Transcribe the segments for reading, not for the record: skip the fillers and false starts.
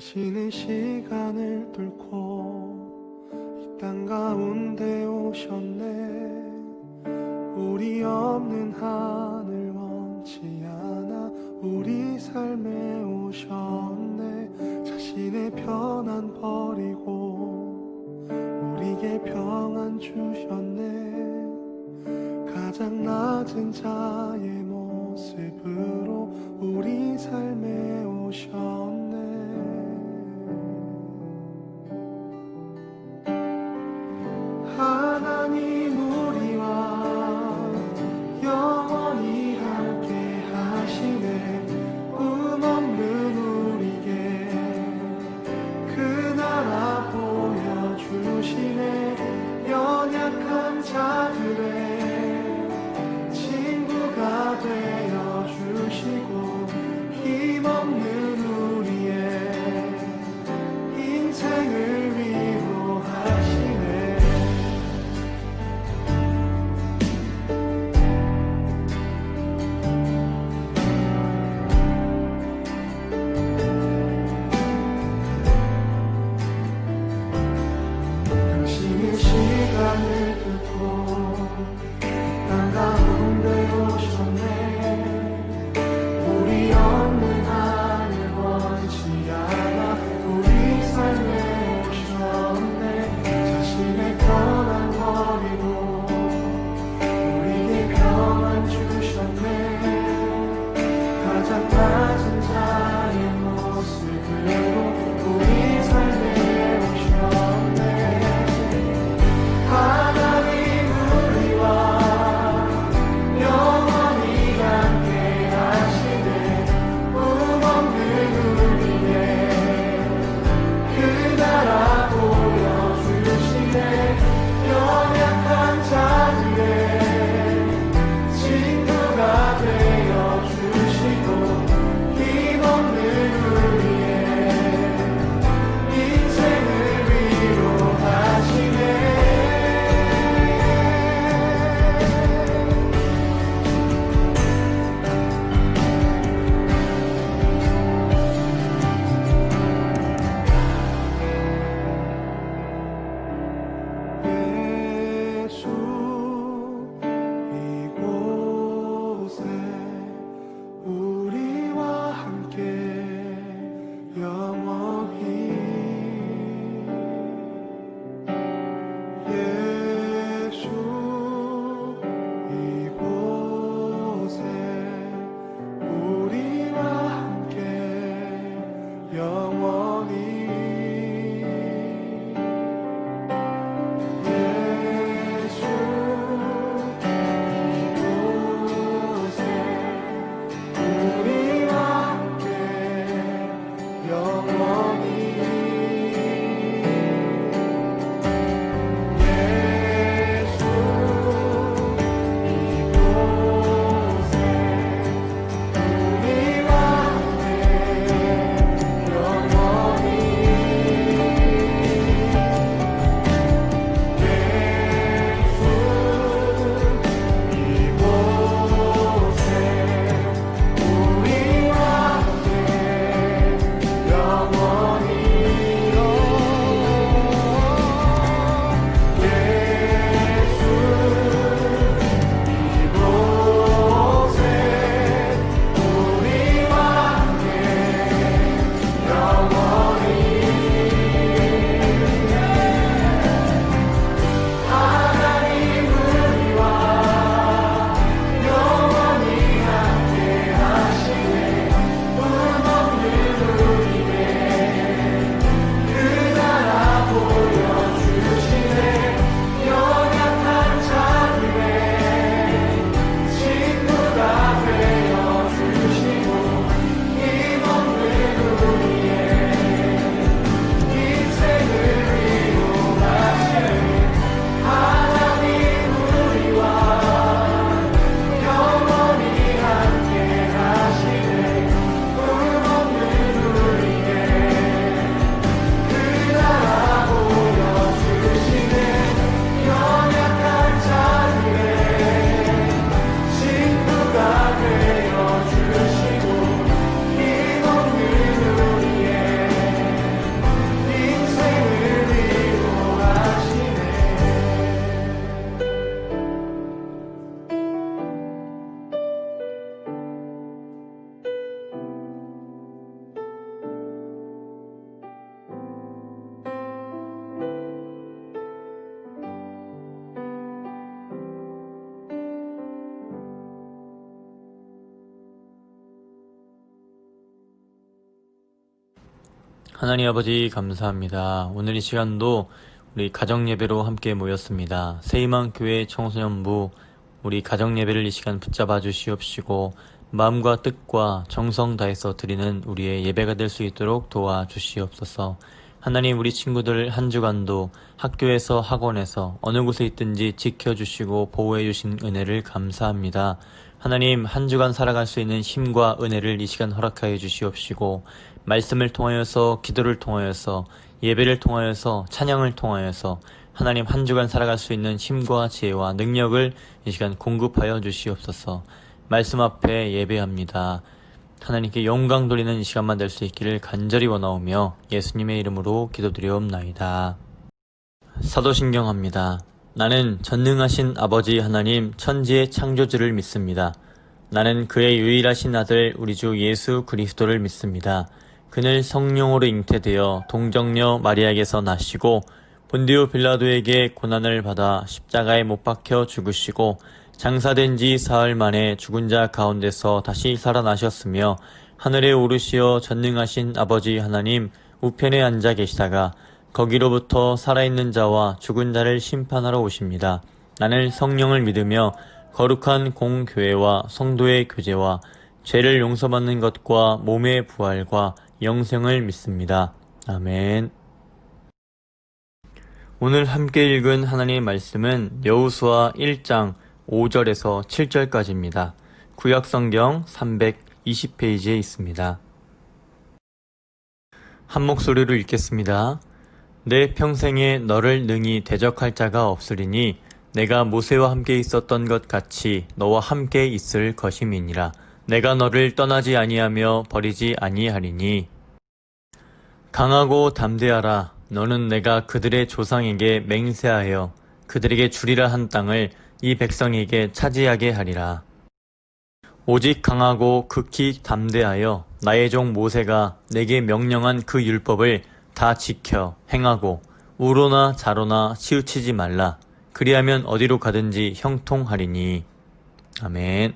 당신은 시간을 뚫고 이 땅 가운데 오셨네. 우리 없는 하늘 원치 않아 우리 삶에 오셨네. 자신의 편안 버리고 우리에게 평안 주셨네. 가장 낮은 자의 모습으로 우리 삶에 오셨네. 하나님 우리와 영원히 함께 하시네. 꿈 없는 우리에게 그 나라 보여주시네. 연약한 자들의 친구가 되어주시고 힘없는 우리의 인생을 위로하시네. 당신의 시간을 뚫고 땅 가운데 오셨네. 우리 없는 하늘 원치 않아 우리 삶에 오셨네. 자신의 편안 버리고 우리에게 평안 주셨네. 가장 낮은 자의 모습으로 우리 삶에 오셨네. 하나님 우리와 영원히 함께 하시네. 꿈 없는 우리의 그 나라 보여주시네. 연약한 자들의 친구가 되어주시고 힘없는 하나님 아버지 감사합니다. 오늘 이 시간도 우리 가정예배로 함께 모였습니다. 세이망교회 청소년부 우리 가정예배를 이 시간 붙잡아 주시옵시고 마음과 뜻과 정성 다해서 드리는 우리의 예배가 될 수 있도록 도와주시옵소서. 하나님, 우리 친구들 한 주간도 학교에서 학원에서 어느 곳에 있든지 지켜주시고 보호해주신 은혜를 감사합니다. 하나님, 한 주간 살아갈 수 있는 힘과 은혜를 이 시간 허락하여 주시옵시고 말씀을 통하여서, 기도를 통하여서, 예배를 통하여서, 찬양을 통하여서 하나님, 한 주간 살아갈 수 있는 힘과 지혜와 능력을 이 시간 공급하여 주시옵소서. 말씀 앞에 예배합니다. 하나님께 영광 돌리는 이 시간만 될 수 있기를 간절히 원하오며 예수님의 이름으로 기도드리옵나이다. 사도신경합니다. 나는 전능하신 아버지 하나님 천지의 창조주를 믿습니다. 나는 그의 유일하신 아들 우리 주 예수 그리스도를 믿습니다. 그는 성령으로 잉태되어 동정녀 마리아에게서 나시고 본디오 빌라도에게 고난을 받아 십자가에 못 박혀 죽으시고 장사된 지 사흘 만에 죽은 자 가운데서 다시 살아나셨으며 하늘에 오르시어 전능하신 아버지 하나님 우편에 앉아 계시다가 거기로부터 살아있는 자와 죽은 자를 심판하러 오십니다. 나는 성령을 믿으며 거룩한 공교회와 성도의 교제와 죄를 용서받는 것과 몸의 부활과 영생을 믿습니다. 아멘. 오늘 함께 읽은 하나님의 말씀은 여호수아 1장 5절에서 7절까지입니다. 구약성경 320페이지에 있습니다. 한 목소리로 읽겠습니다. 내 평생에 너를 능히 대적할 자가 없으리니 내가 모세와 함께 있었던 것 같이 너와 함께 있을 것임이니라. 내가 너를 떠나지 아니하며 버리지 아니하리니. 강하고 담대하라. 너는 내가 그들의 조상에게 맹세하여 그들에게 주리라 한 땅을 이 백성에게 차지하게 하리라. 오직 강하고 극히 담대하여 나의 종 모세가 내게 명령한 그 율법을 다 지켜 행하고 우로나 좌로나 치우치지 말라. 그리하면 어디로 가든지 형통하리니. 아멘.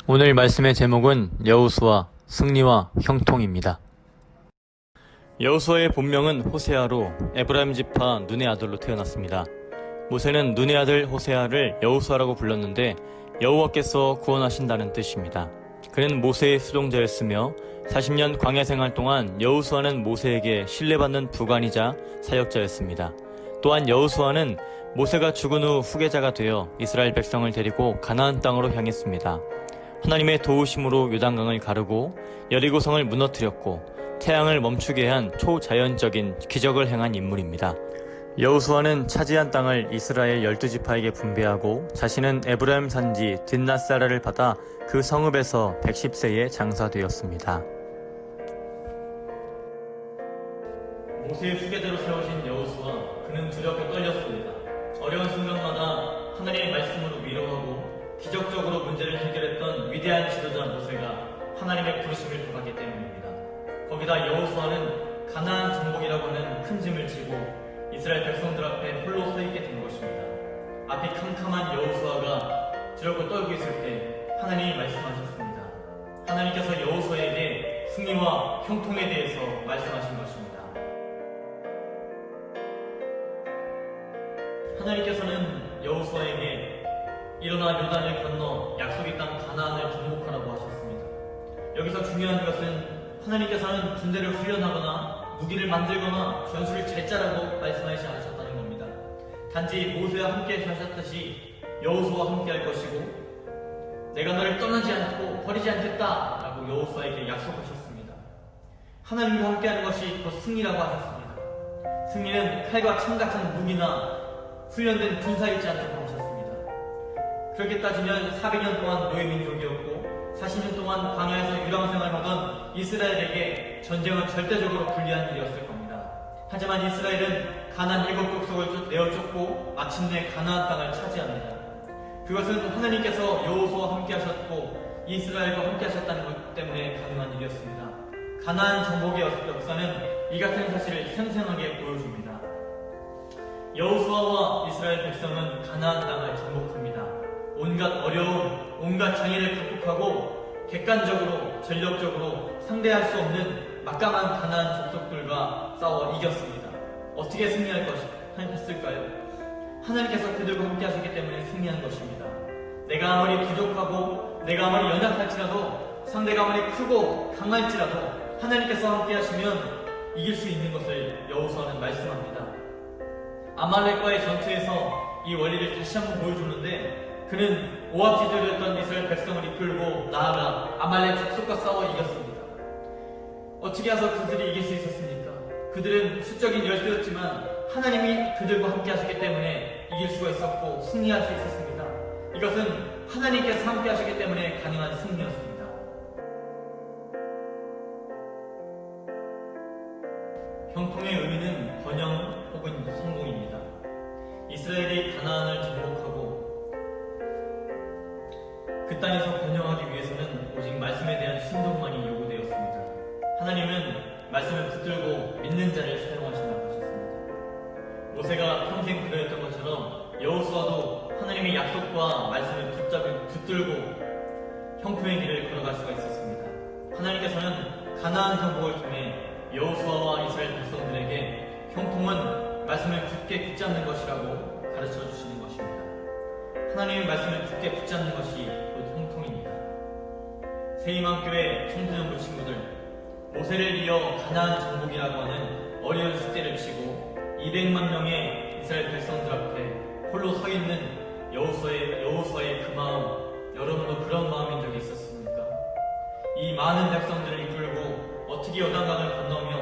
오늘 말씀의 제목은 여호수아 승리와 형통입니다. 여호수아의 본명은 호세아로 에브라임 지파 눈의 아들로 태어났습니다. 모세는 눈의 아들 호세아를 여호수아라고 불렀는데 여호와께서 구원하신다는 뜻입니다. 그는 모세의 수종자였으며 40년 광야 생활 동안 여호수아는 모세에게 신뢰받는 부관이자 사역자였습니다. 또한 여호수아는 모세가 죽은 후 후계자가 되어 이스라엘 백성을 데리고 가나안 땅으로 향했습니다. 하나님의 도우심으로 요단강을 가르고 여리고성을 무너뜨렸고 태양을 멈추게 한 초자연적인 기적을 행한 인물입니다. 여호수아는 차지한 땅을 이스라엘 12지파에게 분배하고 자신은 에브라임 산지 딘낫사라를 받아 그 성읍에서 110세에 장사되었습니다. 모세의 후계자로 세워진 여호수아, 그는 두렵게 떨렸습니다. 어려운 순간마다 하나님의 말씀으로 위로하고 기적적으로 문제를 해결했던 위대한 지도자 모세가 하나님의 부르심을 받았기 때문입니다. 거기다 여호수아는 가나안 정복이라고 하는 큰 짐을 지고 이스라엘 백성들 앞에 홀로 서 있게 된 것입니다. 앞이 캄캄한 여호수아가 두렵고 떨고 있을 때 하나님이 말씀하셨습니다. 하나님께서 여호수아에게 승리와 형통에 대해서 말씀하신 것입니다. 하나님께서는 여호수아에게 일어나 요단을 건너 약속의 땅 가나안을 정복하라고 하셨습니다. 여기서 중요한 것은 하나님께서는 군대를 훈련하거나 무기를 만들거나 전술을 잘 짜라고 말씀하시지 않으셨다는 겁니다. 단지 모세와 함께 하셨듯이 여호수아와 함께 할 것이고 내가 너를 떠나지 않고 버리지 않겠다 라고 여호수아에게 약속하셨습니다. 하나님과 함께하는 것이 곧 승리라고 하셨습니다. 승리는 칼과 창 같은 무기나 훈련된 군사에 있지 않다고 하셨습니다. 그렇게 따지면 400년 동안 노예민족이었고 40년 동안 광야에서 유랑생활하던 이스라엘에게 전쟁은 절대적으로 불리한 일이었을 겁니다. 하지만 이스라엘은 가나안 7 족속을 내어 쫓고 마침내 가나안 땅을 차지합니다. 그것은 하나님께서 여호수아와 함께 하셨고 이스라엘과 함께 하셨다는 것 때문에 가능한 일이었습니다. 가나안 정복의 역사는 이 같은 사실을 생생하게 보여줍니다. 여호수아와 이스라엘 백성은 가나안 땅을 정복합니다. 온갖 어려움, 온갖 장애를 극복하고 객관적으로, 전력적으로 상대할 수 없는 막강한 가나안 족속들과 싸워 이겼습니다. 어떻게 승리할 했을까요? 하나님께서 그들과 함께 하셨기 때문에 승리한 것입니다. 내가 아무리 부족하고 내가 아무리 연약할지라도 상대가 아무리 크고 강할지라도 하나님께서 함께 하시면 이길 수 있는 것을 여호수아는 말씀합니다. 아말렉과의 전투에서 이 원리를 다시 한번 보여주는데 그는 오합지졸이었던 이스라엘 백성을 이끌고 나아가 아말렉 족속과 싸워 이겼습니다. 어떻게 해서 그들이 이길 수 있었습니까? 그들은 수적인 열세였지만 하나님이 그들과 함께 하셨기 때문에 이길 수가 있었고 승리할 수 있었습니다. 이것은 하나님께서 함께 하셨기 때문에 가능한 승리였습니다. 형통의 의미는 번영 혹은 성공입니다. 이스라엘이 가나안을 정복하고 그 땅에서 번영하기 위해서는 오직 말씀에 대한 순종만이 요구되었습니다. 하나님은 말씀을 붙들고 믿는 자를 사용하신다고 하셨습니다. 모세가 평생 그러했던 것처럼 여호수아도 하나님의 약속과 말씀을 붙들고 형통의 길을 걸어갈 수가 있었습니다. 하나님께서는 가나안 정복을 통해 여호수아와 이스라엘 백성들에게 형통은 말씀을 굳게 붙잡는 것이라고 가르쳐 주시는 것입니다. 하나님의 말씀을 굳게 붙잡는 것이 곧 형통입니다. 새희망교회 청소년부 친구들, 모세를 이어 가나안 정복이라고 하는 어려운 숙제를 치고 200만 명의 이스라엘 백성들 앞에 홀로 서 있는 여호수아의 그 마음, 여러분도 그런 마음인 적이 있었습니까? 이 많은 백성들을 이끌고 어떻게 요단강을 건너며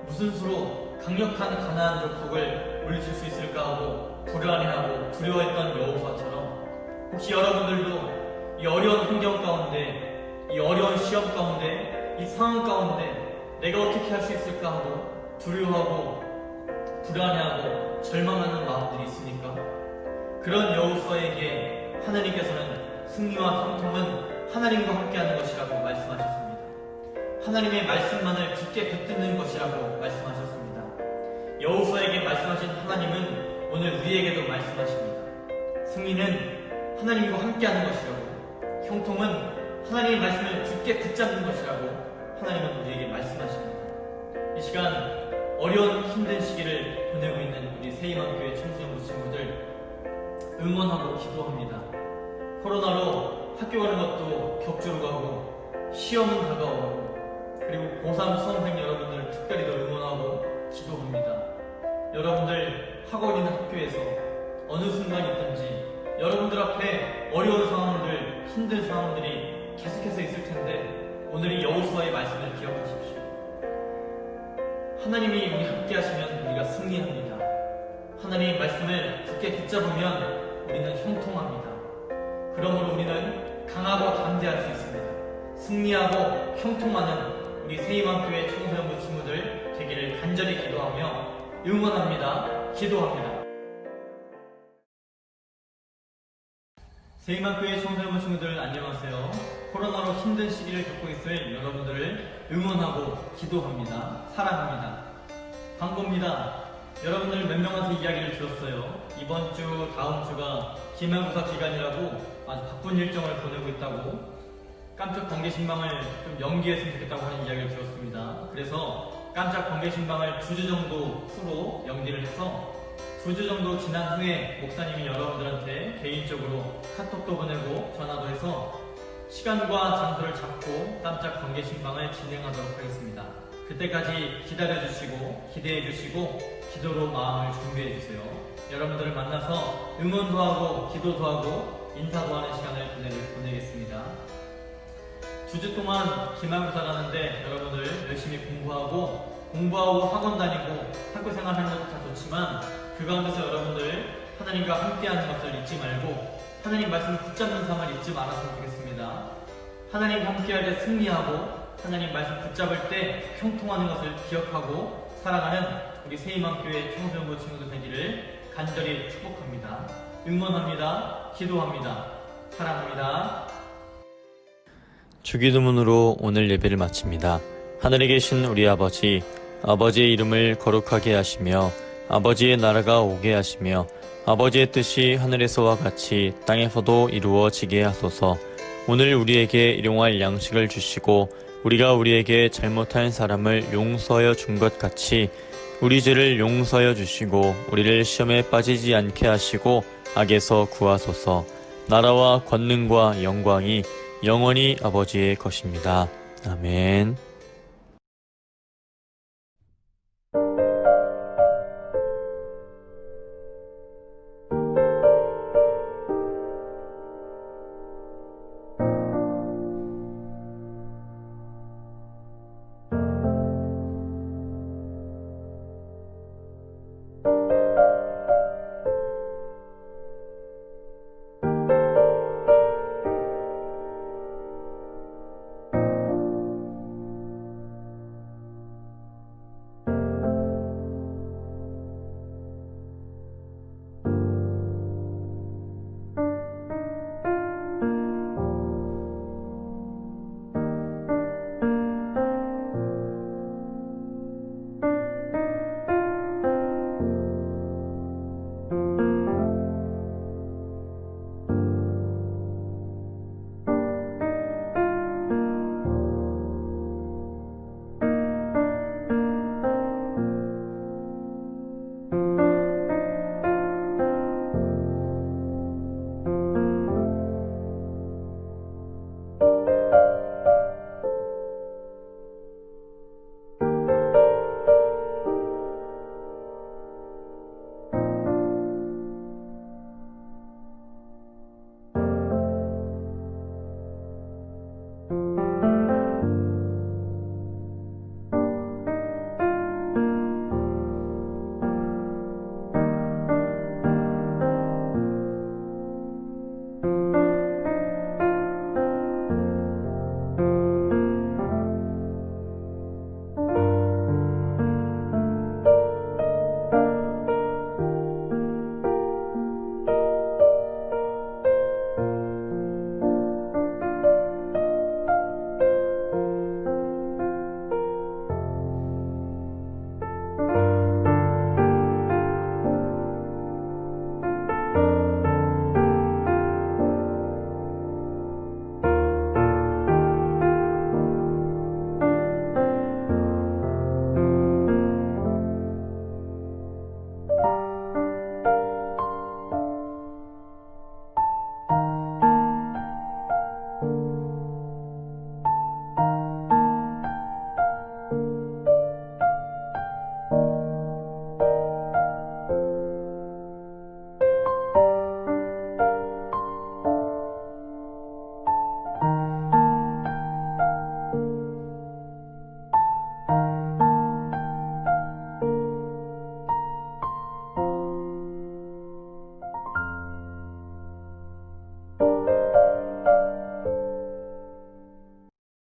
무슨 수로 강력한 가나안 족속을 물리칠 수 있을까 하고 불안해하고 두려워했던 여호수아처럼 혹시 여러분들도 이 어려운 환경 가운데, 이 어려운 시험 가운데, 이 상황 가운데 내가 어떻게 할 수 있을까 하고 두려워하고 불안해하고 절망하는 마음들이 있습니까? 그런 여호수아에게 하나님께서는 승리와 형통은 하나님과 함께하는 것이라고 말씀하셨습니다. 하나님의 말씀만을 굳게 붙드는 것이라고 말씀하셨습니다. 여호수아에게 말씀하신 하나님은 오늘 우리에게도 말씀하십니다. 승리는 하나님과 함께하는 것이라고, 형통은 하나님의 말씀을 굳게 붙잡는 것이라고 하나님은 우리에게 말씀하십니다. 이 시간 어려운 힘든 시기를 보내고 있는 우리 새희망교회 청소년부 친구들 응원하고 기도합니다. 코로나로 학교 가는 것도 격주로 가고 시험은 다가오고 그리고 고3 수험생 여러분들 특별히 더 응원하고 기도합니다. 여러분들 학원이나 학교에서 어느 순간 있든지 여러분들 앞에 어려운 상황들, 힘든 상황들이 계속해서 있을 텐데 오늘 이 여호수아의 말씀을 기억하십시오. 하나님이 우리 함께 하시면 우리가 승리합니다. 하나님의 말씀을 굳게 붙잡으면 우리는 형통합니다. 그러므로 우리는 강하고 담대할 수 있습니다. 승리하고 형통하는 우리 새희망교회 청소년부 친구들 되기를 간절히 기도하며 응원합니다. 기도합니다. 새희망교회 청소년부 친구들 안녕하세요. 코로나로 힘든 시기를 겪고 있을 여러분들을 응원하고 기도합니다. 사랑합니다. 광고입니다. 여러분들 몇 명한테 이야기를 들었어요. 이번 주, 다음 주가 기말고사 기간이라고 아주 바쁜 일정을 보내고 있다고 깜짝 번개 신방을 좀 연기했으면 좋겠다고 하는 이야기를 들었습니다. 그래서 깜짝 번개 신방을 2주 정도 후로 연기를 해서 2주 정도 지난 후에 목사님이 여러분들한테 개인적으로 카톡도 보내고 전화도 해서 시간과 장소를 잡고 깜짝 번개 신방을 진행하도록 하겠습니다. 그때까지 기다려주시고 기대해주시고 기도로 마음을 준비해주세요. 여러분들을 만나서 응원도 하고 기도도 하고 인사도 하는 시간을 보내겠습니다. 2주 동안 기말고사라는데 여러분들 열심히 공부하고 학원 다니고 학교 생활하는 것도 다 좋지만 그 가운데서 여러분들 하나님과 함께하는 것을 잊지 말고 하나님 말씀을 붙잡는 삶을 잊지 말았으면 좋겠습니다. 하나님과 함께할 때 승리하고 하나님 말씀 붙잡을 때 형통하는 것을 기억하고 살아가는 우리 새희망교회 청소년부 친구들 되기를 간절히 축복합니다. 응원합니다. 기도합니다. 사랑합니다. 주기도문으로 오늘 예배를 마칩니다. 하늘에 계신 우리 아버지, 아버지의 이름을 거룩하게 하시며 아버지의 나라가 오게 하시며 아버지의 뜻이 하늘에서와 같이 땅에서도 이루어지게 하소서. 오늘 우리에게 일용할 양식을 주시고 우리가 우리에게 잘못한 사람을 용서하여 준 것 같이 우리 죄를 용서하여 주시고 우리를 시험에 빠지지 않게 하시고 악에서 구하소서. 나라와 권능과 영광이 영원히 아버지의 것입니다. 아멘.